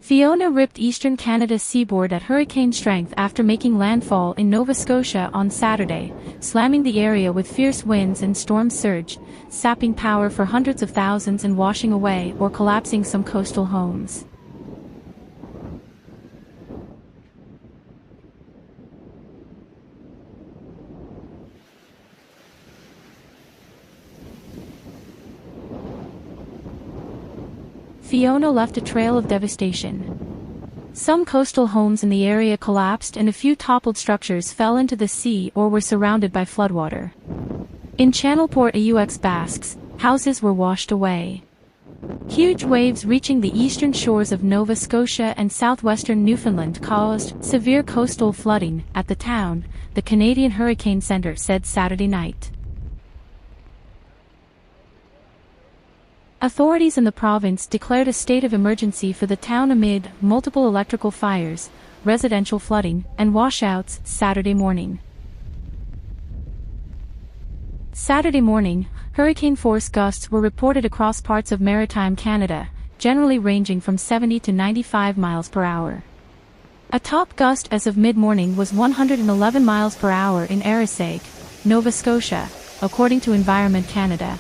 Fiona ripped eastern Canada's seaboard at hurricane strength after making landfall in Nova Scotia on Saturday, slamming the area with fierce winds and storm surge, sapping power for hundreds of thousands and washing away or collapsing some coastal homes. Fiona left a trail of devastation. Some coastal homes in the area collapsed and a few toppled structures fell into the sea or were surrounded by floodwater. In Channel Port aux Basques, houses were washed away. Huge waves reaching the eastern shores of Nova Scotia and southwestern Newfoundland caused severe coastal flooding at the town, the Canadian Hurricane Centre said Saturday night. Authorities in the province declared a state of emergency for the town amid multiple electrical fires, residential flooding, and washouts Saturday morning. Saturday morning, hurricane-force gusts were reported across parts of maritime Canada, generally ranging from 70 to 95 miles per hour. A top gust as of mid-morning was 111 miles per hour in Arisaig, Nova Scotia, according to Environment Canada.